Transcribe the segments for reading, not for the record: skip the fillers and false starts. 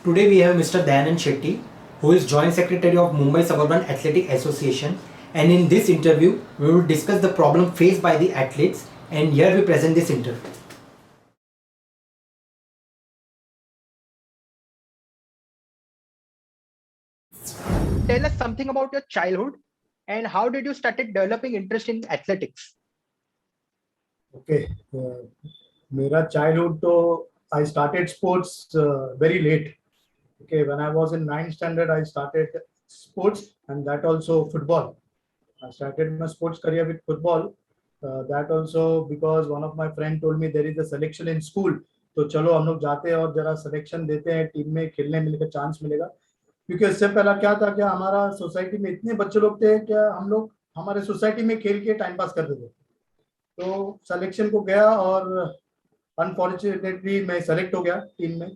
Today we have Mr. Dayanand Shetty, who is Joint Secretary of Mumbai Suburban Athletic Association, and in this interview we will discuss the problem faced by the athletes, and here we present this interview. Tell us something about your childhood and how did you started developing interest in athletics? Okay, मेरा childhood तो I started sports very late. Okay, when I was in 9th standard, I started sports and that also football. I started my sports career with football. That also because one of my friend told me there is a selection in school. तो चलो हम लोग जाते हैं और जरा selection देते हैं, टीम में खेलने मिलेगा, चांस मिलेगा. क्योंकि इससे पहला क्या था, क्या हमारा सोसाइटी में इतने बच्चे लोग थे, क्या हम लोग हमारे सोसाइटी में खेल के टाइम पास करते थे. तो सिलेक्शन को गया और अनफॉर्चुनेटली मैं सेलेक्ट हो गया टीम में,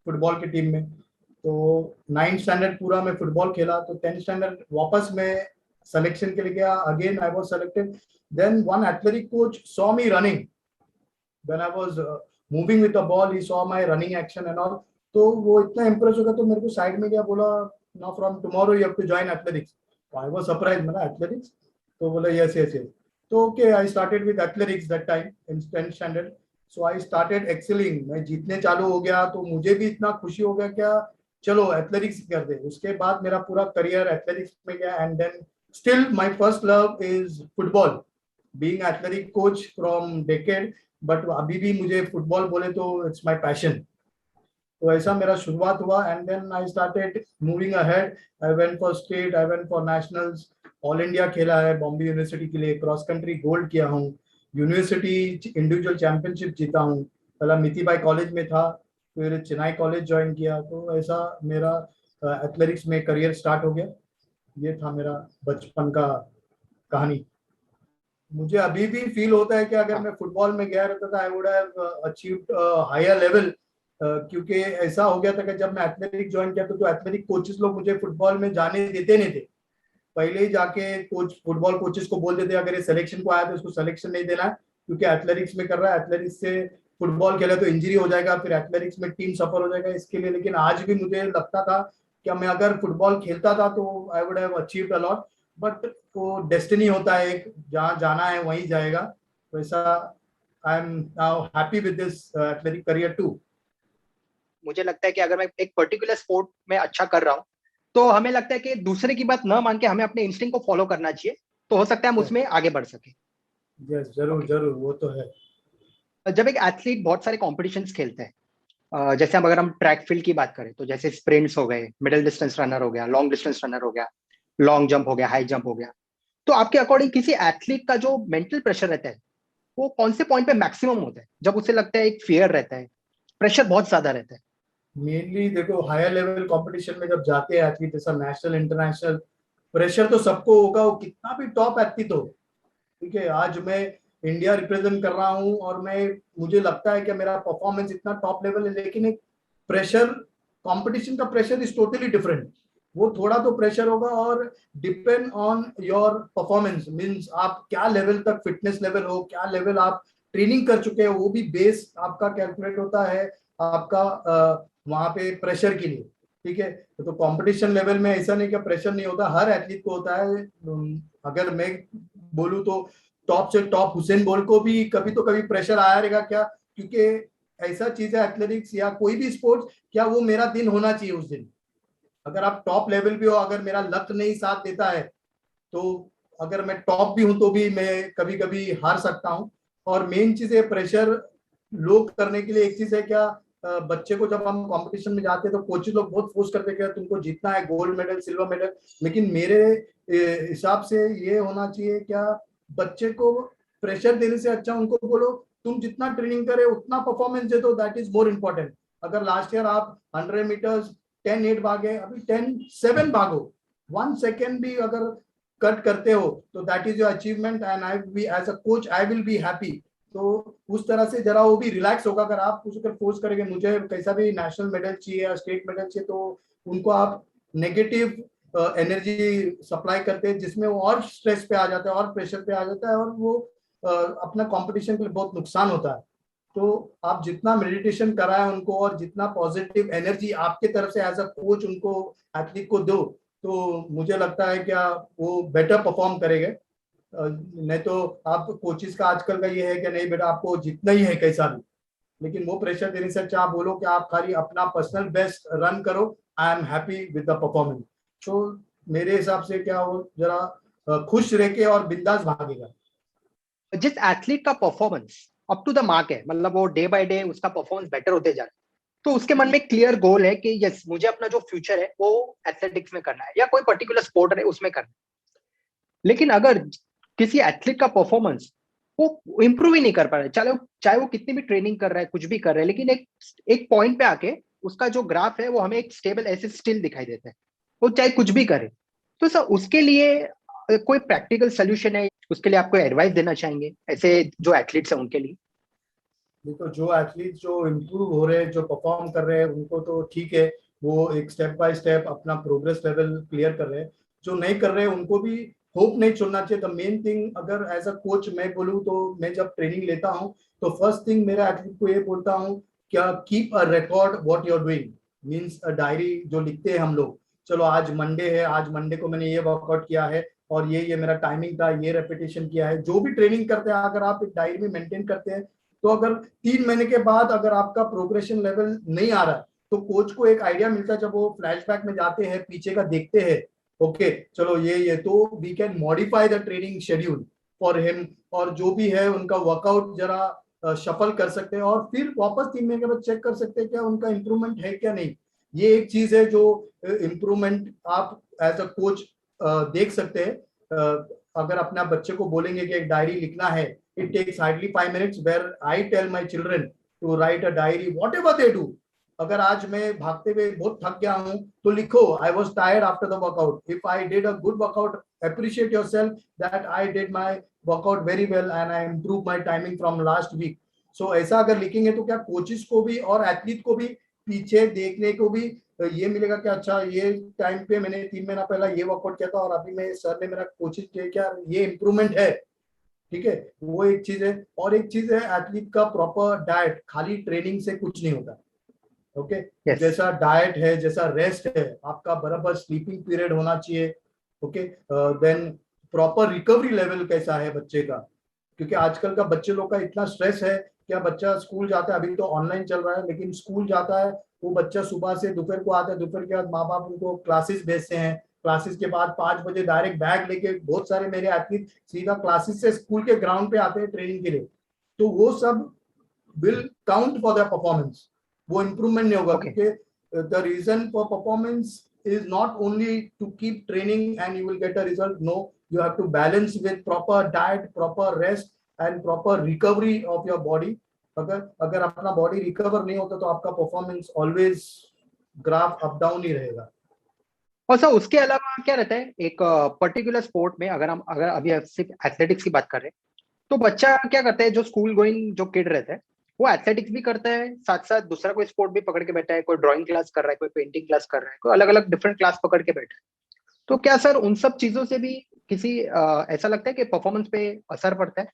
फुटबॉल की टीम में. तो 9th स्टैंडर्ड पूरा मैं फुटबॉल खेला. तो 10th स्टैंडर्ड वापस मैं सिलेक्शन के लिए गया. Again I was selected. Then one athletic coach saw me running when I was moving with the ball. He saw my running action and all. तो वो इतना इंप्रेस हो गया, तो मेरे को साइड में गया, बोला now from tomorrow you have to join athletics. I was surprise, मैंने एथलेटिक्स. तो बोला यस यस यस. तो okay, I started with athletics that time in 10th standard. So I started excelling. मैं जीतने चालू हो गया, तो मुझे भी इतना खुशी हो गया, क्या चलो एथलेटिक्स कर दे. उसके बाद मेरा पूरा करियर एथलेटिक्स में गया. And then still my first love is football, being athletic coach from decade. But अभी भी मुझे फुटबॉल बोले तो इट्स माय पैशन. तो ऐसा मेरा शुरुआत हुआ. And then I started moving ahead. I went for state, I went for nationals, all India खेला है बॉम्बे यूनिवर्सिटी के लिए, क्रॉस कंट्री गोल्ड किया हूँ, यूनिवर्सिटी इंडिविजुअल चैंपियनशिप जीता हूँ. पहला मितीबाई कॉलेज में था, फिर चेन्नई कॉलेज ज्वाइन किया. तो ऐसा मेरा एथलेटिक्स में करियर स्टार्ट हो गया. ये था मेरा बचपन का कहानी. मुझे अभी भी फील होता है कि अगर मैं फुटबॉल में गया रहता था, I would have achieved higher level. क्योंकि ऐसा हो गया था कि जब मैं एथलेटिक ज्वाइन किया तो एथलेटिक कोचेस लोग मुझे फुटबॉल में जाने देते नहीं थे. पहले ही जाके कोच फुटबॉल कोचेस को बोल देते अगर ये सिलेक्शन को आया तो उसको सिलेक्शन नहीं देना है, क्योंकि एथलेटिक्स में कर रहा है, एथलेटिक्स से फुटबॉल खेला तो इंजरी हो जाएगा, फिर एथलेटिक्स में टीम सफर हो जाएगा, इसके लिए. लेकिन आज भी मुझे लगता था कि मैं अगर फुटबॉल खेलता था तो I would have achieved a lot. But वो डेस्टिनी होता है, एक जहाँ जाना है वहीं जाएगा. वैसा I am now happy with this athletic career too. मुझे लगता है कि अगर मैं एक पर्टिकुलर स्पोर्ट में अच्छा कर रहा हूँ तो हमें लगता है कि दूसरे की बात न मान के हमें अपने इंस्टिंक्ट को फॉलो करना चाहिए, तो हो सकता है हम उसमें आगे बढ़ सके. यस, जरूर जरूर, वो तो है. जब एक एथलीट बहुत सारे कॉम्पिटिशन्स खेलते हैं, जैसे अगर हम ट्रैक फील्ड की बात करें तो जैसे स्प्रिंट्स हो गए, मिडिल डिस्टेंस रनर हो गया, लॉन्ग डिस्टेंस रनर हो गया, लॉन्ग जंप हो गया, हाई जंप हो गया, तो आपके अकॉर्डिंग किसी एथलीट का जो मेंटल प्रेशर रहता है वो कौन से पॉइंट पे मैक्सिमम होता है, जब उसे लगता है एक फियर रहता है, प्रेशर बहुत ज्यादा रहता है? मेनली देखो, हायर लेवल कंपटीशन में जब जाते हैं एथलीट, जैसा नेशनल इंटरनेशनल, प्रेशर तो सबको होगा, वो कितना भी टॉप एथलीट हो. ठीक है, आज मैं इंडिया रिप्रेजेंट कर रहा हूँ और मैं मुझे लगता है कि मेरा परफॉर्मेंस इतना टॉप लेवल है, लेकिन एक प्रेशर, कंपटीशन का प्रेशर इज टोटली डिफरेंट. वो थोड़ा तो प्रेशर होगा और depend on your performance. Means आप क्या लेवल तक फिटनेस लेवल हो, क्या लेवल आप ट्रेनिंग कर चुके हो, वो भी बेस आपका कैलकुलेट होता है आपका वहां पे प्रेशर के लिए. ठीक है, तो कंपटीशन लेवल में ऐसा नहीं कि प्रेशर नहीं होता, हर एथलीट को होता है. अगर मैं बोलूँ तो टॉप से टॉप हुसैन बोल्ट को भी कभी तो कभी प्रेशर आया रहेगा. क्या, क्योंकि ऐसा चीज है एथलेटिक्स या कोई भी स्पोर्ट्स, क्या वो मेरा दिन होना चाहिए उस दिन. अगर आप टॉप लेवल भी हो, अगर मेरा लक नहीं साथ देता है तो अगर मैं टॉप भी हूं तो भी मैं कभी कभी हार सकता हूं. और मेन चीज है प्रेशर लो करने के लिए. एक चीज है क्या, बच्चे को जब हम कंपटीशन में जाते हैं तो कोचेज लोग बहुत फोर्स करते हैं कि तुमको जीतना है, गोल्ड मेडल, सिल्वर मेडल. लेकिन मेरे हिसाब से ये होना चाहिए क्या, बच्चे को प्रेशर देने से अच्छा उनको बोलो तुम जितना ट्रेनिंग करे उतना परफॉर्मेंस दे दो, दैट इज मोर इम्पोर्टेंट. अगर लास्ट ईयर आप 100 मीटर्स 10:8 भागे, अभी 10:7 भागो, 1 सेकेंड भी अगर कट करते हो तो that is your achievement. And I be as a coach I will be happy. तो उस तरह से जरा वो भी रिलैक्स होगा. अगर आप कुछ अगर फोर्स करेंगे मुझे कैसा भी नेशनल मेडल चाहिए या स्टेट मेडल चाहिए, तो उनको आप नेगेटिव एनर्जी सप्लाई करते हैं, जिसमें वो और स्ट्रेस पे आ जाता है और प्रेशर पे आ जाता है, और वो अपना कंपटीशन के लिए बहुत नुकसान होता है. तो आप जितना मेडिटेशन कराएं उनको और जितना पॉजिटिव एनर्जी आपके तरफ से एज अ कोच उनको एथलीट को दो, तो मुझे लगता है क्या वो बेटर परफॉर्म करेंगे। नहीं तो आप कोचिज का आजकल का ये है कि नहीं बेटा आपको जितना ही है कैसा भी, लेकिन वो प्रेशर देने से अच्छा आप बोलो कि आप खाली अपना पर्सनल बेस्ट रन करो, I am happy with the performance. तो मेरे हिसाब से क्या वो जरा खुश रह के और बिंदास भागेगा। जिस एथलीट का performance up to the mark है, मतलब वो डे बाय डे उसका परफॉर्मेंस बेटर होते जा रहा है, तो उसके मन में क्लियर गोल है कि यस मुझे अपना जो फ्यूचर है वो एथलेटिक्स में करना है या कोई पर्टिकुलर स्पोर्ट है उसमें करना है। लेकिन अगर किसी एथलीट का परफॉर्मेंस वो इंप्रूव ही नहीं कर पा रहा है, चाहे चाहे वो कितनी भी ट्रेनिंग कर रहा है, कुछ भी कर रहा है, लेकिन एक एक पॉइंट पे आके उसका जो ग्राफ है वो हमें एक स्टेबल ऐसे स्टिल दिखाई देता है, वो चाहे कुछ भी करे। तो सर उसके लिए कोई प्रैक्टिकल सोल्यूशन है, उसके लिए आपको एडवाइस देना चाहेंगे ऐसे जो एथलीट्स हैं उनके लिए? देखो जो एथलीट जो इम्प्रूव हो रहे हैं जो परफॉर्म कर रहे हैं उनको तो ठीक है, वो एक स्टेप बाय स्टेप अपना प्रोग्रेस लेवल क्लियर कर रहे हैं। जो नहीं कर रहे हैं उनको भी होप नहीं छोड़ना चाहिए। द मेन थिंग अगर एज अ कोच मैं बोलूँ तो मैं जब ट्रेनिंग लेता हूँ तो फर्स्ट थिंग मेरा एथलीट को ये बोलता हूँ क्या keep a record what you are doing, means a diary जो लिखते हैं हम लोग। चलो आज मंडे है, आज मंडे को मैंने ये वर्कआउट किया है और ये मेरा टाइमिंग था, ये रेपिटेशन किया है। जो भी ट्रेनिंग करते हैं अगर आप एक डायरी में मेंटेन करते हैं तो अगर 3 महीने के बाद अगर आपका प्रोग्रेशन लेवल नहीं आ रहा है तो कोच को एक आइडिया मिलता है, जब वो फ्लैशबैक में जाते हैं पीछे का देखते हैं, ओके चलो ये तो we can modify the training schedule for him, और जो भी है उनका वर्कआउट जरा शफल कर सकते हैं और फिर वापस 3 महीने के बाद चेक कर सकते हैं क्या उनका इंप्रूवमेंट है क्या नहीं। ये एक चीज है जो इंप्रूवमेंट आप एज अ कोच देख सकते हैं। अगर अपना बच्चे को बोलेंगे कि एक डायरी लिखना है, it takes hardly 5 minutes where I tell my children to write a diary whatever they do। अगर आज मैं भागते हुए बहुत थक गया हूं तो लिखो I was tired after the workout, if I did a good workout appreciate yourself that I did my workout very well and I improved my timing from last week। so ऐसा अगर लिखेंगे तो क्या कोचिस को भी और athlete को भी पीछे देखने को भी ये मिलेगा कि अच्छा ये टाइम पे मैंने 3 महीना पहला ये वर्कआउट किया था और अभी मैं सर ने मेरा कोचिंग किया, क्या ये इंप्रूवमेंट है। ठीक है, वो एक चीज है। और एक चीज है एथलीट का प्रॉपर डाइट, खाली ट्रेनिंग से कुछ नहीं होता। Okay yes. जैसा डाइट है जैसा रेस्ट है आपका बराबर स्लीपिंग पीरियड होना चाहिए। Okay then proper recovery level कैसा है बच्चे का, क्योंकि आजकल का बच्चे लोग का इतना स्ट्रेस है। क्या बच्चा स्कूल जाता है, अभी तो ऑनलाइन चल रहा है, लेकिन स्कूल जाता है वो बच्चा सुबह से दोपहर को आता है, दोपहर के बाद माँ बाप उनको क्लासेस भेजते हैं, क्लासेस के बाद 5 बजे डायरेक्ट बैग लेके बहुत सारे मेरे एथलीट सीधा क्लासेस से स्कूल के ग्राउंड पे आते हैं ट्रेनिंग के लिए। तो वो सब will count for the performance, वो इंप्रूवमेंट नहीं होगा। ओके। क्योंकि the reason for performance is not only to keep training and you will get a result, no, you have to balance with proper diet, proper rest and proper recovery of your body। अगर अगर अपना body recover नहीं होता तो आपका performance always graph up down ही रहेगा। और सर उसके अलावा क्या रहता है एक पर्टिकुलर स्पोर्ट में, अगर अभी सिर्फ एथलेटिक्स की बात कर रहे हैं, तो बच्चा क्या करता है, जो स्कूल गोइंग जो किड रहता है वो एथलेटिक्स भी करता है, साथ साथ दूसरा कोई स्पोर्ट भी पकड़ के बैठा है, कोई ड्राइंग क्लास कर रहा है, कोई पेंटिंग क्लास कर रहा है, कोई अलग अलग डिफरेंट क्लास पकड़ के बैठा है। तो क्या सर उन सब चीजों से भी किसी ऐसा लगता है कि परफॉर्मेंस पे असर पड़ता है?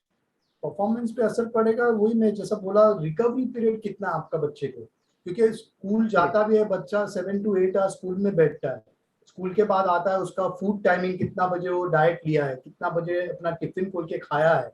परफॉर्मेंस पे असर पड़ेगा, वही मैं जैसा बोला रिकवरी पीरियड कितना आपका बच्चे को, क्योंकि स्कूल जाता भी है बच्चा 7 to 8 आवर स्कूल में बैठता है, स्कूल के बाद आता है उसका फूड टाइमिंग कितना बजे वो डाइट लिया है, कितना बजे अपना टिफिन खोल के खाया है,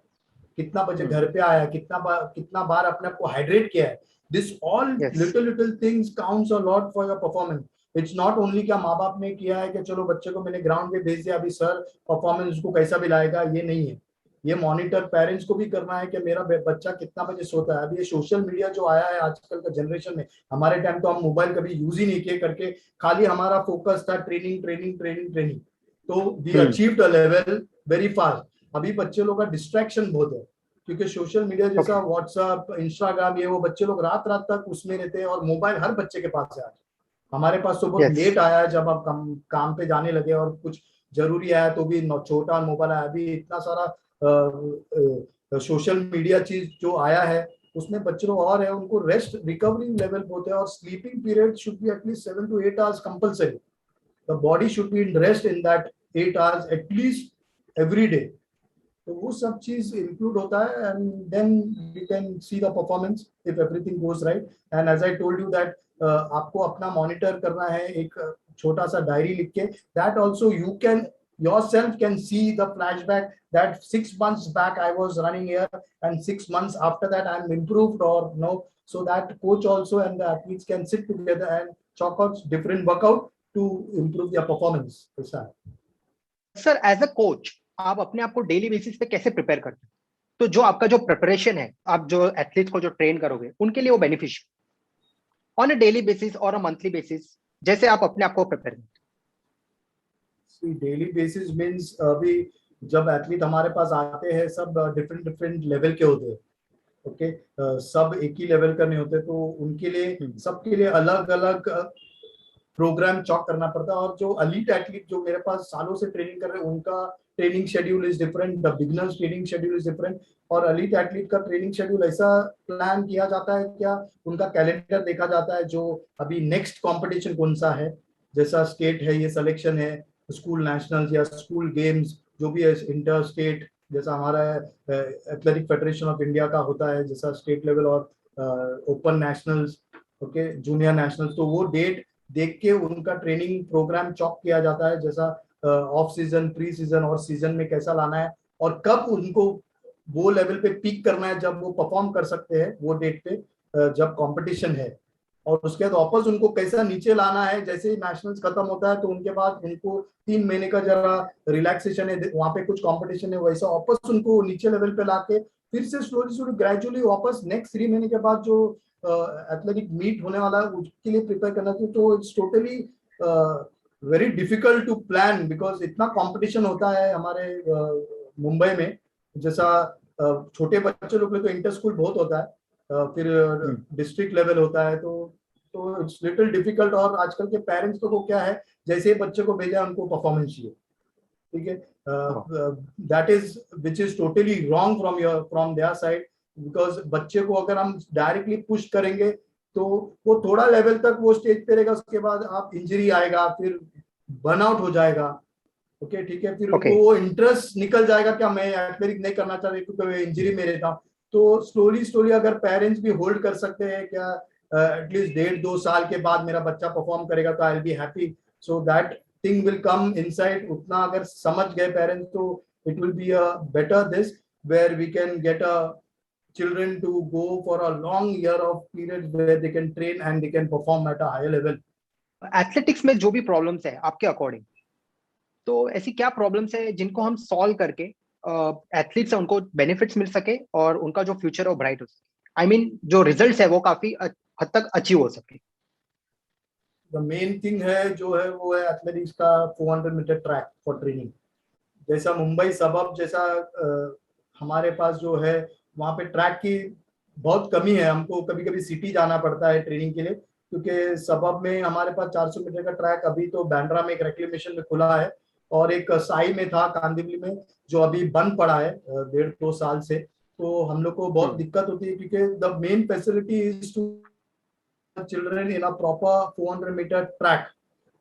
कितना बजे घर पे आया, कितना बार अपने आप को हाइड्रेट किया है। This all yes. Little little things counts a lot for your performance. It's not only क्या माँ बाप ने किया है कि चलो बच्चे को मैंने ग्राउंड पे भेज दिया अभी सर परफॉर्मेंस उसको कैसा भी लाएगा, ये नहीं है। ये मॉनिटर पेरेंट्स को भी करना है कि मेरा बच्चा कितना बजे सोता है। अभी ये सोशल मीडिया जो आया है आजकल का जनरेशन में, हमारे टाइम तो हम मोबाइल कभी यूज ही नहीं किए करके खाली हमारा फोकस था ट्रेनिंग ट्रेनिंग ट्रेनिंग ट्रेनिंग, तो we achieved a level very fast. अभी बच्चे लोग का डिस्ट्रैक्शन बहुत है, क्योंकि सोशल मीडिया जैसा ओके। व्हाट्सएप इंस्टाग्राम ये वो बच्चे लोग रात रात तक उसमें रहते हैं और मोबाइल हर बच्चे के पास है आज। हमारे पास तो बहुत यस। लेट आया है जब आप काम पे जाने लगे और कुछ जरूरी आया तो भी छोटा मोबाइल आया। अभी इतना सारा सोशल मीडिया चीज जो आया है उसमें बच्चे लोग और है उनको रेस्ट रिकवरी लेवल होते हैं और sleeping period should be at least 7 to 8 hours compulsory. The body should be in rest in that 8 hours at least every day. तो वो सब चीज इंक्लूड होता है and then you can see the performance if everything goes right. And as I told you that आपको अपना monitor करना है, एक छोटा सा डायरी लिख के, that also you can yourself can see the flashback that 6 months back I was running here and 6 months after that I'm improved or no, so that coach also and the athletes can sit together and chalk out different workout to improve their performance. Sir as a coach आप अपने आप को daily basis पे कैसे prepare करते हैं? तो जो आपका जो प्रिपरेशन है, आप जो एथलीट्स को जो ट्रेन करोगे उनके लिए वो beneficial on a daily basis और अ मंथली बेसिस, जैसे आप अपने आप को प्रिपेयर करते हैं? डेली बेसिस मींस अभी जब एथलीट हमारे पास आते हैं सब डिफरेंट डिफरेंट लेवल के होते हैं, ओके सब एक ही लेवल का नहीं होते, तो उनके लिए सबके लिए अलग अलग प्रोग्राम चॉक करना पड़ता है। और जो एलीट एथलीट जो मेरे पास सालों से ट्रेनिंग कर रहे हैं उनका training schedule is different, the beginners training schedule is different. और एलीट एथलीट का ट्रेनिंग शेड्यूल ऐसा प्लान किया जाता है, क्या उनका कैलेंडर देखा जाता है जो अभी नेक्स्ट कंपटीशन कौन सा है, जैसा स्टेट है ये सिलेक्शन है, स्कूल नेशनल्स या स्कूल गेम्स जो भी है, इंटर स्टेट जैसा हमारा एथलेटिक फेडरेशन ऑफ इंडिया का होता है, जैसा स्टेट लेवल और open nationals, okay junior nationals, तो वो डेट देख के उनका ट्रेनिंग प्रोग्राम चॉक किया जाता है, जैसा ऑफ सीजन, प्री सीजन और सीजन में कैसा लाना है और कब उनको वो लेवल पे पीक करना है जब वो परफॉर्म कर सकते हैं वो डेट पे जब कंपटीशन है। और उसके बाद वापस उनको कैसा नीचे लाना है, जैसे ही नेशनल्स खत्म होता है तो उनके बाद उनको 3 महीने का जरा रिलैक्सेशन है, वहां पे कुछ कंपटीशन है, वैसा वापस उनको नीचे लेवल पे लाके फिर से स्लोली स्लोली ग्रेजुअली वापस नेक्स्ट 3 महीने के बाद जो एथलेटिक मीट होने वाला है उसके लिए प्रिपेयर करना चाहिए। तो it's totally very difficult to plan because इतना कंपटीशन होता है हमारे मुंबई में, जैसा छोटे बच्चे लोग तो इंटर स्कूल बहुत होता है, फिर डिस्ट्रिक्ट लेवल होता है, तो इट्स लिटिल डिफिकल्ट। और आजकल के पेरेंट्स को क्या है, जैसे ही बच्चे को भेजा उनको परफॉर्मेंस चाहिए, ठीक है, that is which is totally wrong from their side, because बच्चे को अगर हम डायरेक्टली पुश करेंगे तो वो थोड़ा लेवल तक वो स्टेज पे रहेगा, उसके बाद आप इंजरी आएगा, फिर बर्नआउट हो जाएगा, ओके ठीक है, फिर उनको वो इंटरेस्ट निकल जाएगा क्या मैं एथलेटिक नहीं करना चाहता क्योंकि इंजरी में रहता हूँ। तो स्लोली स्लोली अगर पेरेंट्स भी होल्ड कर सकते हैं क्या एटलीस्ट 1.5-2 साल के बाद मेरा बच्चा परफॉर्म करेगा तो I will be happy, so that thing will come inside, उतना अगर समझ गए पेरेंट्स तो it will be a better this where we can get a children to go for a long year of period where they can train and they can perform at a higher level. Athletics में जो भी problems है आपके according, तो ऐसी क्या problems है जिनको हम सॉल्व करके एथलीट्स है उनको बेनिफिट्स मिल सके और उनका जो फ्यूचर है वो ब्राइट हो सके, आई मीन जो रिजल्ट्स है वो काफी हद तक अचीव हो सके? द मेन थिंग है जो है वो है एथलेटिक्स का 400 मीटर ट्रैक फॉर ट्रेनिंग। जैसा मुंबई सबब जैसा हमारे पास जो है वहाँ पे ट्रैक की बहुत कमी है, हमको कभी कभी सिटी जाना पड़ता है ट्रेनिंग के लिए, क्योंकि सबब में हमारे पास 400 मीटर का ट्रैक अभी तो बैंड्रा में एक रेक्लेमेशन में खुला है और एक साई में था कांदिवली में जो अभी बंद पड़ा है 1.5-2 साल से। तो हम लोग को बहुत दिक्कत होती है क्योंकि the main facility is to children in a proper 400 meter track,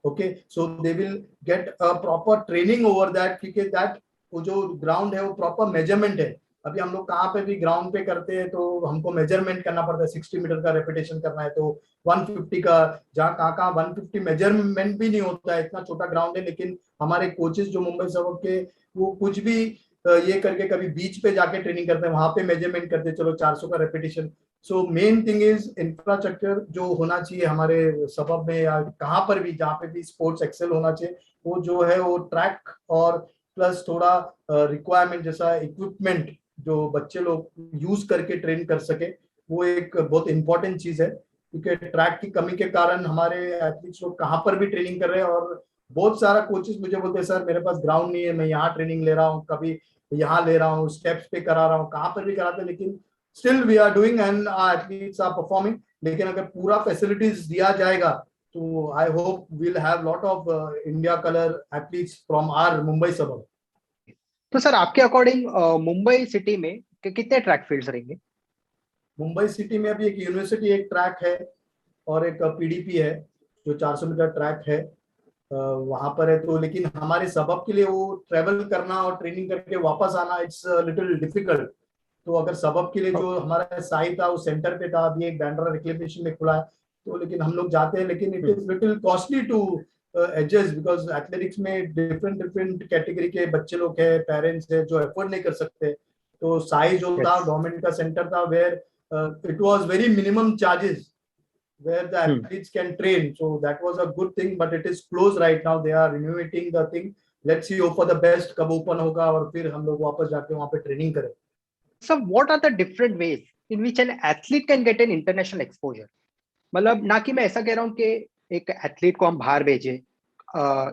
okay, so they will get a proper training over that क्योंकि that वो जो ग्राउंड है वो प्रॉपर मेजरमेंट है। अभी हम लोग कहाँ पे भी ग्राउंड पे करते हैं तो हमको मेजरमेंट करना पड़ता है, 60 मीटर का रेपिटेशन करना है तो 150 का, जहाँ कहाँ 150 मेजरमेंट भी नहीं होता है, इतना छोटा ग्राउंड है। लेकिन हमारे कोचेस जो मुंबई सबक के वो कुछ भी ये करके कभी बीच पे जाके ट्रेनिंग करते हैं, वहां पे मेजरमेंट करते हैं, चलो 400 का repetition. So main thing is infrastructure जो होना चाहिए हमारे सबब में या कहाँ पर भी जहाँ पे भी स्पोर्ट्स एक्सेल होना चाहिए, वो जो है वो ट्रैक और प्लस थोड़ा रिक्वायरमेंट जैसा इक्विपमेंट जो बच्चे लोग यूज करके ट्रेन कर सके, वो एक बहुत इंपॉर्टेंट चीज है। क्योंकि ट्रैक की कमी के कारण हमारे एथलीट्स लोग कहाँ पर भी ट्रेनिंग कर रहे हैं और बहुत सारा कोचेस मुझे बोलते हैं सर मेरे पास ग्राउंड नहीं है, मैं यहाँ ट्रेनिंग ले रहा हूँ, कभी यहाँ ले रहा हूँ, स्टेप्स पे करा रहा हूँ, कहाँ पर भी कराते हैं, लेकिन still we are doing and our athletes are performing. लेकिन अगर पूरा फैसिलिटीज दिया जाएगा तो I hope we'll have lot of India colour athletes from our Mumbai suburb. तो सर आपके अकॉर्डिंग मुंबई सिटी में कितने ट्रैक फील्ड्स रहेंगे? मुंबई सिटी में अभी एक यूनिवर्सिटी एक ट्रैक है और एक पीडीपी है जो 400 मीटर ट्रैक है। वहां पर है। तो लेकिन हमारे सबब के लिए वो ट्रेवल करना और ट्रेनिंग करके वापस आना इट्स लिटिल डिफिकल्ट। तो अगर सबब के लिए जो हमारा साई था वो सेंटर पे था, अभी एक बैंड्रा रिक्लेमेशन में खुला है, तो लेकिन हम लोग जाते हैं, लेकिन it is little costly to adjust, because athletics में डिफरेंट डिफरेंट कैटेगरी के बच्चे लोग हैं, पेरेंट्स है जो अफोर्ड नहीं कर सकते। तो साई जो था Yes. गवर्नमेंट का सेंटर था, where it was very minimum charges where the Hmm. athletes can train. So that was a good thing, but it is closed right now. They are renovating the thing. Let's see, hope for the best, कब open होगा और फिर हम लोग वापस जाके वहाँ पे ट्रेनिंग करें। So what are the different ways in which an athlete can get an international exposure? मतलब ना कि मैं ऐसा कह रहा हूँ कि एक एथलीट को हम बाहर भेजे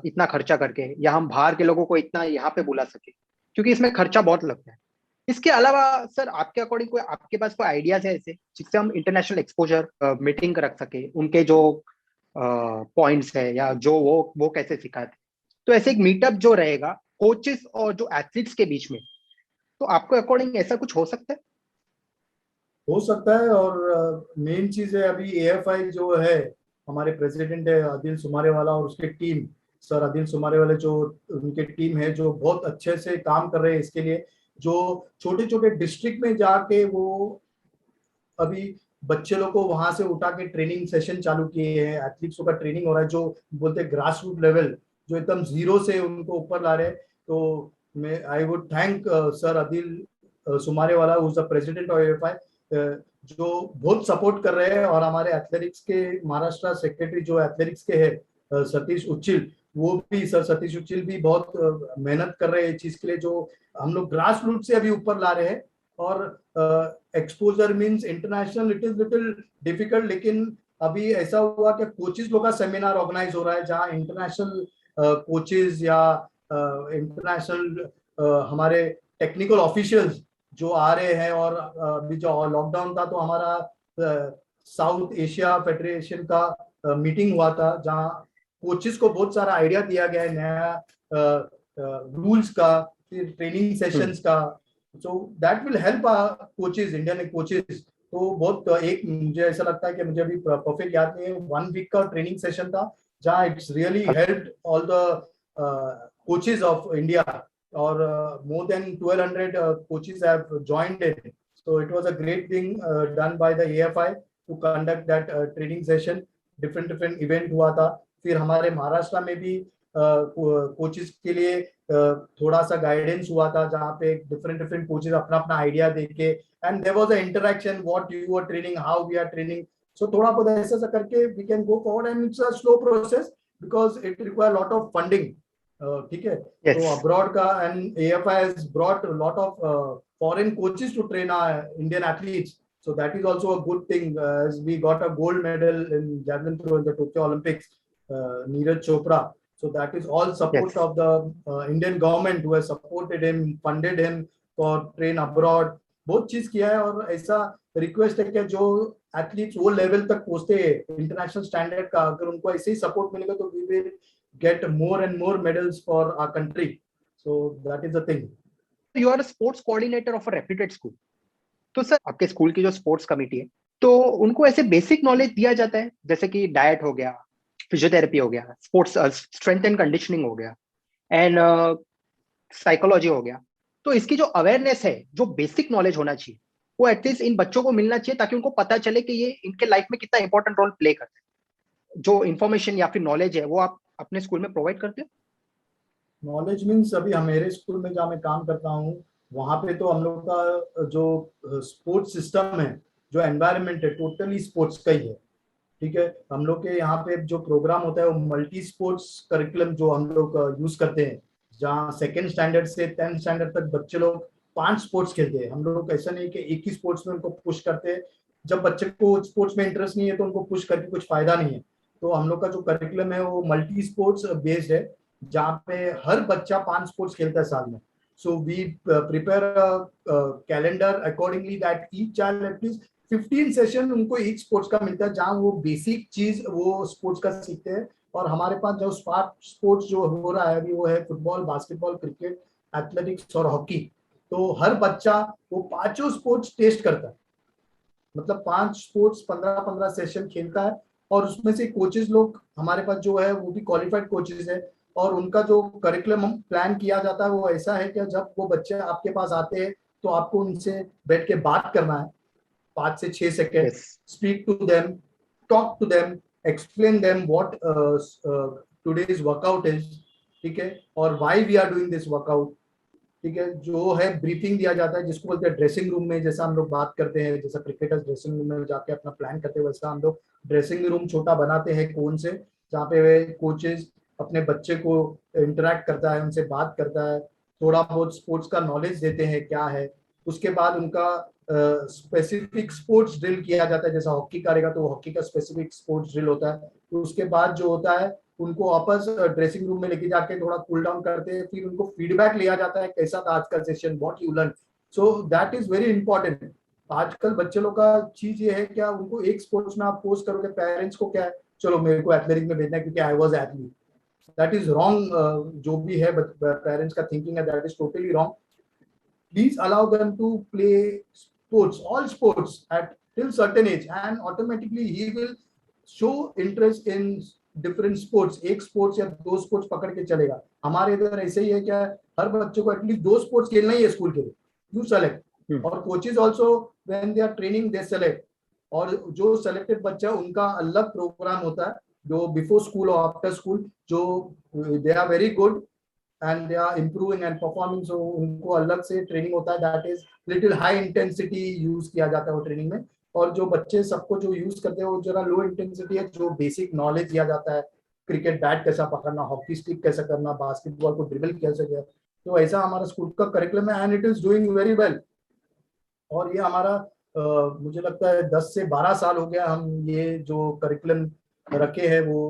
इतना खर्चा करके, या हम बाहर के लोगों को इतना यहाँ पे बुला सके, क्योंकि इसमें खर्चा बहुत लगता है। इसके अलावा सर आपके अकॉर्डिंग कोई आपके पास कोई आइडियाज है ऐसे जिससे हम इंटरनेशनल एक्सपोजर मीटिंग रख सके, उनके जो पॉइंट्स है या जो वो कैसे सिखाते, तो ऐसे एक मीटअप जो रहेगा कोचेस और जो एथलीट्स के बीच में, तो आपके अकॉर्डिंग ऐसा कुछ हो सकता है? हो सकता है। और मेन चीज है, अभी एएफआई जो है, हमारे प्रेसिडेंट है आदिल सुमारेवाला और उसके टीम, सर आदिल सुमारेवाला जो उनके टीम है जो बहुत अच्छे से काम कर रहे हैं इसके लिए। जो छोटे छोटे डिस्ट्रिक्ट में जाके वो अभी बच्चे लोग को वहां से उठा के ट्रेनिंग सेशन चालू किए हैं, एथलीट्स का ट्रेनिंग हो रहा है, जो बोलते हैं ग्रास रूट लेवल, जो एकदम जीरो से उनको ऊपर ला रहे हैं। तो मैं I would thank sir Adille Sumariwalla, who is the president of AFI, जो बहुत सपोर्ट कर रहे हैं। और हमारे एथलेटिक्स के महाराष्ट्र सेक्रेटरी जो एथलेटिक्स के है सतीश उच्चिल, वो भी सर सतीश उच्चिल भी बहुत मेहनत कर रहे हैं इस चीज के लिए, जो हम लोग ग्रास रूट से अभी ऊपर ला रहे हैं। और exposure means international, it is little difficult, लेकिन अभी ऐसा हुआ कि कोचेस लोग का सेमिनार ऑर्गेनाइज हो रहा है, जहां इंटरनेशनल कोचेस या इंटरनेशनल हमारे टेक्निकल ऑफिशियल्स जो आ रहे हैं। और अभी जो लॉकडाउन था तो हमारा साउथ एशिया फेडरेशन का मीटिंग हुआ था, जहां कोचेस को बहुत सारा आइडिया दिया गया है, नया रूल्स का, फिर ट्रेनिंग सेशंस का। So that will help coaches, Indian coaches. तो बहुत एक मुझे ऐसा लगता है कि मुझे अभी परफेक्ट याद नहीं है, 1 वीक का ट्रेनिंग सेशन था, जहाँ it's really help all the coaches of India, और more than 1200 coaches have joined it. So it was a great thing done by the AFI to conduct that training session. different event हुआ था। फिर हमारे महाराष्ट्र में भी coaches के लिए थोड़ा सा गाइडेंस हुआ था, जहाँ पे डिफरेंट कोचेस अपना अपना आइडिया देके, and there was a interaction, what you are training, how we are training. So थोड़ा बहुत ऐसा करके we can go forward, and it's a slow process because it require lot of funding. ठीक है। Yes. तो abroad का, and AFI has brought lot of foreign coaches to train Indian athletes. So that is also a good thing, as we got a gold medal in javelin throw in the Tokyo Olympics, Neeraj Chopra. So that is all support Yes. of the Indian government who has supported him, funded him for train abroad. बहुत चीज किया है। और ऐसा request है कि जो athletes वो लेवल तक पहुंचते हैं इंटरनेशनल स्टैंडर्ड का, अगर उनको ऐसे ही सपोर्ट मिलेगा तो we will get more and more medals for our country. So that is the thing. You are a sports coordinator of a reputed school. तो सर आपके स्कूल की जो स्पोर्ट्स कमेटी है, तो उनको ऐसे बेसिक नॉलेज दिया जाता है, जैसे कि डाइट हो गया, फिजियोथेरेपी हो गया, स्पोर्ट्स स्ट्रेंथ एंड कंडीशनिंग हो गया, एंड साइकोलॉजी हो गया। तो इसकी जो अवेयरनेस है, जो बेसिक नॉलेज होना चाहिए, वो एटलीस्ट इन बच्चों को मिलना चाहिए, ताकि उनको पता चले कि ये इनके लाइफ में कितना इंपॉर्टेंट रोल प्ले करता है। जो इन्फॉर्मेशन या फिर नॉलेज है वो आप अपने स्कूल में प्रोवाइड करते हो? नॉलेज मीन्स अभी हम मेरे स्कूल में जहाँ मैं काम करता हूँ, वहाँ पे तो हम लोग का जो स्पोर्ट्स सिस्टम है, जो एनवायरनमेंट है, टोटली स्पोर्ट्स का ही है। ठीक है। हम लोग के यहाँ पे जो प्रोग्राम होता है वो मल्टी स्पोर्ट्स करिकुलम जो हम लोग यूज करते हैं, जहाँ 2nd स्टैंडर्ड से 10th स्टैंडर्ड तक बच्चे लोग 5 स्पोर्ट्स खेलते हैं। हम लोग ऐसा नहीं कि एक ही स्पोर्ट्स में उनको पुश करते हैं, जब बच्चे को स्पोर्ट्स में इंटरेस्ट नहीं है तो उनको पुश करके कुछ फायदा नहीं है। तो हम लोग का जो करिकुलम है वो मल्टी स्पोर्ट्स बेस्ड है, जहाँ पे हर बच्चा 5 स्पोर्ट्स खेलता है साल में। So we prepare calendar accordingly that each child at least 15 session उनको ईच स्पोर्ट्स का मिलता है, जहाँ वो बेसिक चीज वो स्पोर्ट्स का सीखते हैं। और हमारे पास जो स्पोर्ट्स जो हो रहा है अभी, वो है फुटबॉल, बास्केटबॉल, क्रिकेट, एथलेटिक्स और हॉकी। तो हर बच्चा वो 5 स्पोर्ट्स टेस्ट करता है, मतलब 5 स्पोर्ट्स 15-15 सेशन खेलता है, और उसमें से कोचेस लोग हमारे पास जो है वो भी क्वालिफाइड कोचेस है, और उनका जो करिकुलम प्लान किया जाता है वो ऐसा है कि जब वो बच्चे आपके पास आते हैं तो आपको उनसे बैठ के बात करना है 5 से 6 second, yes. speak to them, talk to them, explain them what today's workout is, ठीक है, और why we are doing this workout, ठीक है, जो है ब्रीफिंग दिया जाता है जिसको बोलते हैं ड्रेसिंग रूम में, जैसा हम लोग बात करते हैं, जैसा क्रिकेटर्स ड्रेसिंग रूम में जाके अपना प्लान करते हैं, वैसा हम लोग ड्रेसिंग रूम छोटा बनाते हैं कौन से, जहाँ पे कोचेज अपने बच्चे को इंटरेक्ट करता है, उनसे बात करता है, थोड़ा बहुत स्पोर्ट्स का नॉलेज देते हैं क्या है। उसके बाद उनका स्पेसिफिक स्पोर्ट्स ड्रिल किया जाता है, जैसा हॉकी करेगा तो हॉकी का स्पेसिफिक स्पोर्ट्स ड्रिल होता है। तो उसके बाद जो होता है उनको वापस ड्रेसिंग रूम में लेके जाके थोड़ा कूल डाउन करते हैं, फिर उनको फीडबैक लिया जाता है कैसा था आज का session, what you learn. So that is very important. आजकल बच्चे लोग का चीज ये है क्या, उनको एक स्पोर्ट्स में आप पोस्ट करोगे, पेरेंट्स को क्या है, चलो मेरे को एथलेटिक में भेजना है क्योंकि I was athlete. That is wrong. जो भी है पेरेंट्स का थिंकिंग है, that is totally wrong. Please allow them to play sports, all sports at till certain age, and automatically he will show interest in different sports। एक sports या 2 sports पकड़ के चलेगा। हमारे इधर ऐसे ही है क्या, हर बच्चों को एटलीस्ट 2 स्पोर्ट्स खेलना ही है स्कूल के लिए, यू सेलेक्ट। और coaches also when they are training they select. और जो सेलेक्टेड बच्चा उनका अलग प्रोग्राम होता है, जो बिफोर स्कूल और आफ्टर स्कूल, जो they are very good and they are improving and performing, so उनको अलग से ट्रेनिंग होता है, that is little high intensity use किया जाता है वो ट्रेनिंग में। और जो बच्चे सबको जो यूज करते हैं वो जरा लो इंटेंसिटी है, जो बेसिक नॉलेज दिया जाता है, क्रिकेट बैट कैसा पकड़ना, हॉकी स्टिक कैसा करना, बास्केटबॉल को ड्रिबल कैसे किया, तो ऐसा हमारा स्कूल का करिकुलम है and it is doing very well. और ये हमारा मुझे लगता है 10 से 12 साल हो गया हम ये जो करिकुलम रखे हैं वो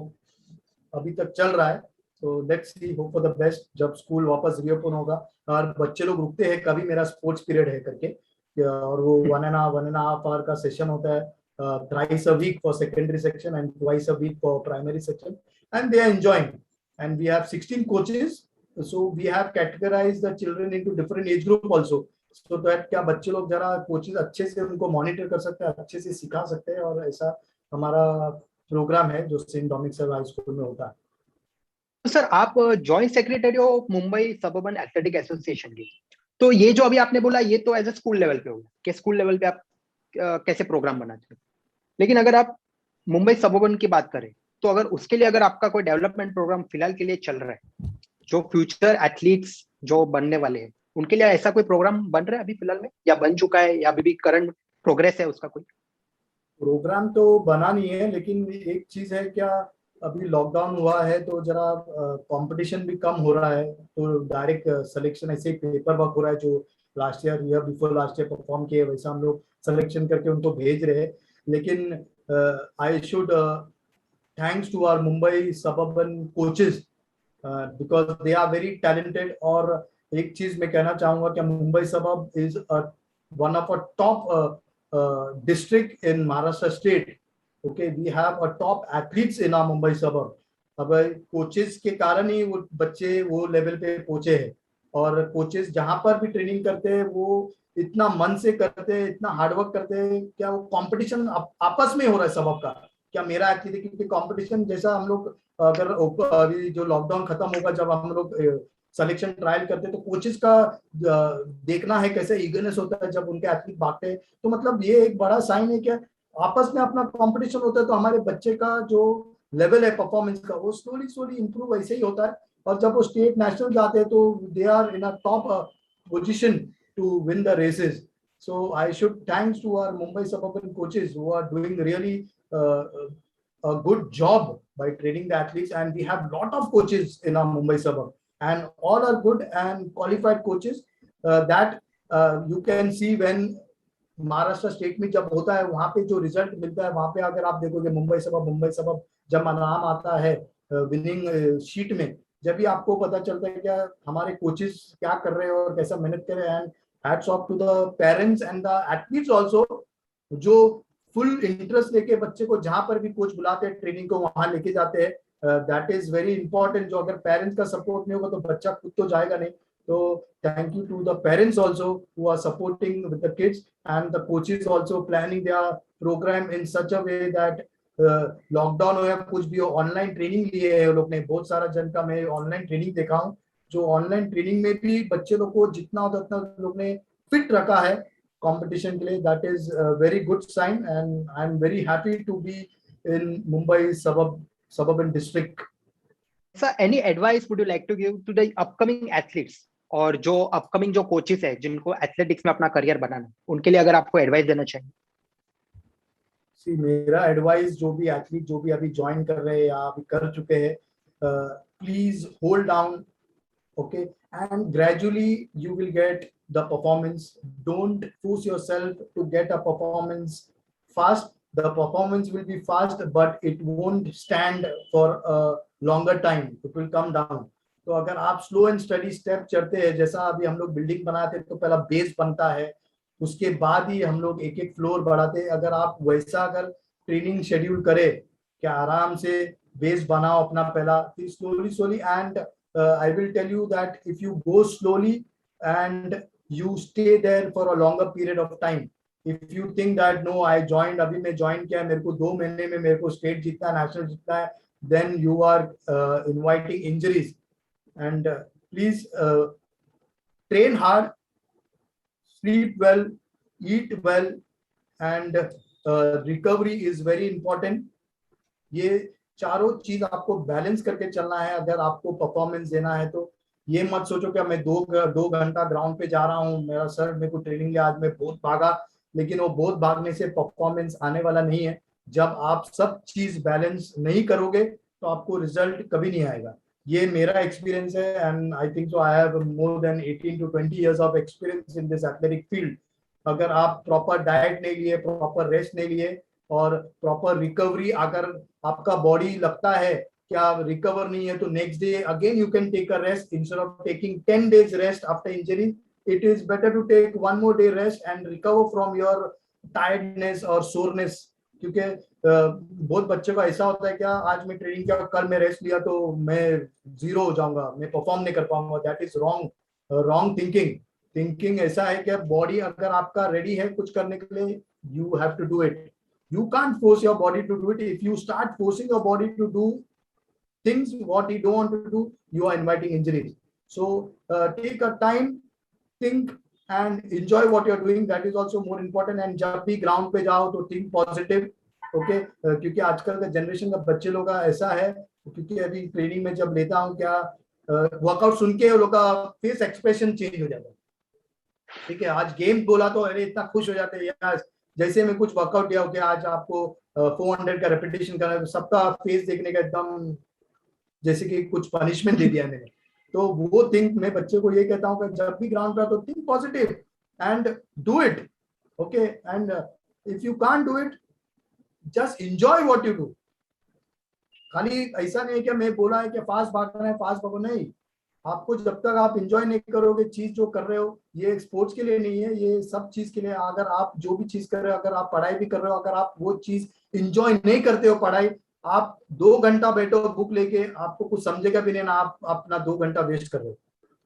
अभी तक चल रहा है। तो let's see, hope for the best. जब स्कूल वापस रीओपन होगा और बच्चे लोग रुकते हैं कभी मेरा स्पोर्ट्स पीरियड है करके, और वो 1.5 आवर का सेशन होता है, thrice a week for secondary section and twice a week for primary section, and they are enjoying, and we have 16 coaches, so we have categorized the children into different age group also, so that क्या बच्चे लोग जरा coaches अच्छे से उनको monitor कर सकते हैं, अच्छे से सिखा सकते हैं। और ऐसा हमारा प्रोग्राम है जो सेंट डोमिनिक हाई स्कूल में होता है। तो सर आप joint secretary of Mumbai suburban athletic association की, तो ये जो अभी आपने बोला ये तो एज ए स्कूल लेवल पे होगा कि स्कूल लेवल पे आप कैसे प्रोग्राम बनाते हो, लेकिन अगर आप मुंबई सबअर्बन की बात करें तो अगर उसके लिए अगर आपका कोई डेवलपमेंट प्रोग्राम फिलहाल के लिए चल रहा है, जो फ्यूचर एथलीट्स जो बनने वाले हैं उनके लिए ऐसा कोई प्रोग्राम बन रहा है अभी फिलहाल में, या बन चुका है, या अभी भी करंट प्रोग्रेस है उसका कोई? प्रोग्राम तो बना नहीं है, लेकिन एक चीज है क्या, अभी लॉकडाउन हुआ है तो जरा कंपटीशन भी कम हो रहा है, तो डायरेक्ट सिलेक्शन ऐसे पेपर वर्क हो रहा है, जो लास्ट ईयर या बिफोर लास्ट ईयर परफॉर्म किए वैसा हम लोग सिलेक्शन करके उनको भेज रहे हैं। लेकिन I should thanks to our Mumbai suburban coaches because they are very talented. और एक चीज मैं कहना चाहूंगा कि Mumbai suburb is one of a top district in Maharashtra state. Okay, we have a top athletes in our Mumbai suburb. अब coaches के कारण ही वो बच्चे वो लेवल पे पहुंचे हैं, और कोचेस जहां पर भी ट्रेनिंग करते हैं वो इतना मन से करते हैं, इतना हार्डवर्क करते हैं, क्या वो कंपटीशन आपस में हो रहा है सबब का, क्या मेरा एथलीट है, क्योंकि कंपटीशन जैसा हम लोग अगर अभी जो लॉकडाउन खत्म होगा जब हम लोग सिलेक्शन ट्रायल करते हैं तो कोचेस का देखना है कैसे ईगरनेस होता है जब उनके एथलीट भागते हैं, तो मतलब ये एक बड़ा साइन है कि आपस में अपना कंपटीशन होता है, तो हमारे बच्चे का जो लेवल है परफॉर्मेंस का वो स्लोली स्लोली इंप्रूव ऐसे ही होता है। और जब वो स्टेट नेशनल जाते हैं तो they are in a top position to win the races. So I should thanks to our Mumbai suburban coaches who are doing really a good job by training the athletes, and we have lot of coaches in our Mumbai suburb, and all are good and qualified coaches that you can see when Maharashtra state में जब होता है वहां पे जो result मिलता है, वहां पे अगर आप देखोगे मुंबई सबअर्ब जब नाम आता है विनिंग शीट में, जब भी आपको पता चलता है क्या हमारे कोचेस क्या कर रहे हैं और कैसा मेहनत कर रहे हैं। And hats off to the parents and the athletes also, जो फुल इंटरेस्ट लेके बच्चे को जहां पर भी कोच बुलाते हैं ट्रेनिंग को वहां लेके जाते हैं। दैट इज वेरी इंपॉर्टेंट, जो अगर पेरेंट्स का सपोर्ट नहीं होगा तो बच्चा खुद तो जाएगा नहीं। तो thank you to the parents also who are supporting with the kids, and the coaches also planning their program in such a way that lockdown हो या कुछ भी हो, ऑनलाइन ट्रेनिंग लिए है लोग ने, बहुत सारा जन का मैं ऑनलाइन ट्रेनिंग देखा हूँ, जो ऑनलाइन ट्रेनिंग में भी बच्चे लोग को जितना होता उतना लोग ने फिट रखा है कंपटीशन के लिए. That is very good sign and I am very happy to be in Mumbai suburban district. Sir, any advice would you like to give to the upcoming athletes और जो upcoming जो coaches है जिनको athletics में अपना career बनाना है, उनके लिए अगर आपको एडवाइस देना चाहिए? See, मेरा एडवाइस जो भी एथलीट जो भी अभी ज्वाइन कर रहे हैं या अभी कर चुके हैं, please hold down, okay, and gradually you will get the performance. Don't force yourself to get a performance fast. The performance will be fast but it won't stand for a longer time. It will come down. तो अगर आप slow and study step चढ़ते हैं, जैसा अभी हम लोग building बनाते हैं तो पहला बेस बनता है, उसके बाद ही हम लोग एक एक फ्लोर बढ़ाते हैं. अगर आप वैसा अगर ट्रेनिंग शेड्यूल करें कि आराम से बेस बनाओ अपना पहला, slowly and I will tell you that if you go slowly and you stay there for a longer period of time, if you think that no, I joined, अभी मैं join किया, मेरे को 2 महीने में मेरे को state जीतना है, national जीतना है, then you are inviting injuries. And please train hard, sleep well, eat well, and recovery is very important. ये चारों चीज आपको बैलेंस करके चलना है अगर आपको परफॉर्मेंस देना है. तो ये मत सोचो कि मैं 2 घंटा ग्राउंड पे जा रहा हूँ, मेरा सर मेरे को ट्रेनिंग लिया, आज मैं बहुत भागा, लेकिन वो बहुत भागने से परफॉर्मेंस आने वाला नहीं है. जब आप सब चीज बैलेंस नहीं करोगे तो आपको रिजल्ट कभी नहीं आएगा. ये मेरा एक्सपीरियंस है and I think so I have more than 18 to 20 years of experience in this athletic field. अगर आप प्रॉपर डाइट नहीं लिए, प्रॉपर रेस्ट नहीं लिए और प्रॉपर रिकवरी, अगर आपका बॉडी लगता है कि आप रिकवर नहीं है तो next day again you can take a rest instead of taking 10 days rest after injury. It is better to take 1 more day rest and recover from your tiredness और सोरनेस. क्योंकि बहुत बच्चे को ऐसा होता है क्या, आज मैं ट्रेनिंग किया, कल मैं रेस्ट लिया तो मैं जीरो हो जाऊंगा, मैं परफॉर्म नहीं कर पाऊंगा. दैट इज रॉन्ग थिंकिंग ऐसा है कि बॉडी अगर आपका रेडी है कुछ करने के लिए, you have to do it. You can't force your body to do it. If you start forcing your body to do things what you don't want to do, you are inviting injuries. So take a time, think and enjoy what you're doing. That is also more important. And जब भी ground पे जाओ तो think positive, okay? क्योंकि आजकल का generation का बच्चे लोग का ऐसा है, क्योंकि अभी ट्रेनिंग में जब लेता हूँ क्या वर्कआउट सुन के लोग का फेस एक्सप्रेशन चेंज हो जाता है. ठीक है, आज गेम बोला तो अरे इतना खुश हो जाते हैं यार, जैसे मैं कुछ वर्कआउट दिया हो कि आज आपको 400 का रेपिटेशन करना है, तो सबका फेस देखने का एकदम जैसे कि कुछ पनिशमेंट दे दिया मैंने. तो वो थिंक मैं बच्चे को ये कहता हूँ कि जब भी ग्राउंड पे तो think positive and do it, okay. And if you can't do it, just enjoy what you do. खाली ऐसा नहीं है कि मैं बोला है कि फास्ट भागना है, फास्ट भागो, नहीं. आपको जब तक आप एंजॉय नहीं करोगे चीज जो कर रहे हो, ये स्पोर्ट्स के लिए नहीं है, ये सब चीज के लिए. अगर आप जो भी चीज कर रहे हो, अगर आप पढ़ाई भी कर रहे हो, अगर आप वो चीज एंजॉय नहीं करते हो, पढ़ाई आप 2 घंटा बैठो बुक लेके, आपको कुछ समझेगा भी नहीं ना, आप अपना 2 घंटा वेस्ट कर रहे हो.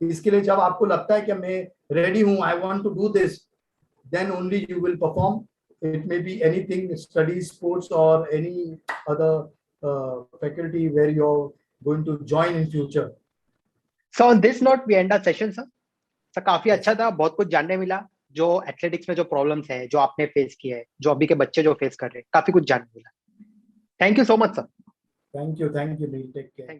इसके लिए जब आपको लगता है कि मैं रेडी हूँ, I want to do this, then only you will perform. It may be anything, study, sports और any other faculty where you are going to join in future. So on this note we end our session, sir. Sir काफी अच्छा था, बहुत कुछ जानने मिला, जो athletics में जो प्रॉब्लम्स है जो आपने फेस किया है, जो अभी के बच्चे जो फेस कर रहे हैं, काफी कुछ जानने मिला. Thank you so much sir. Thank you Neel, take care.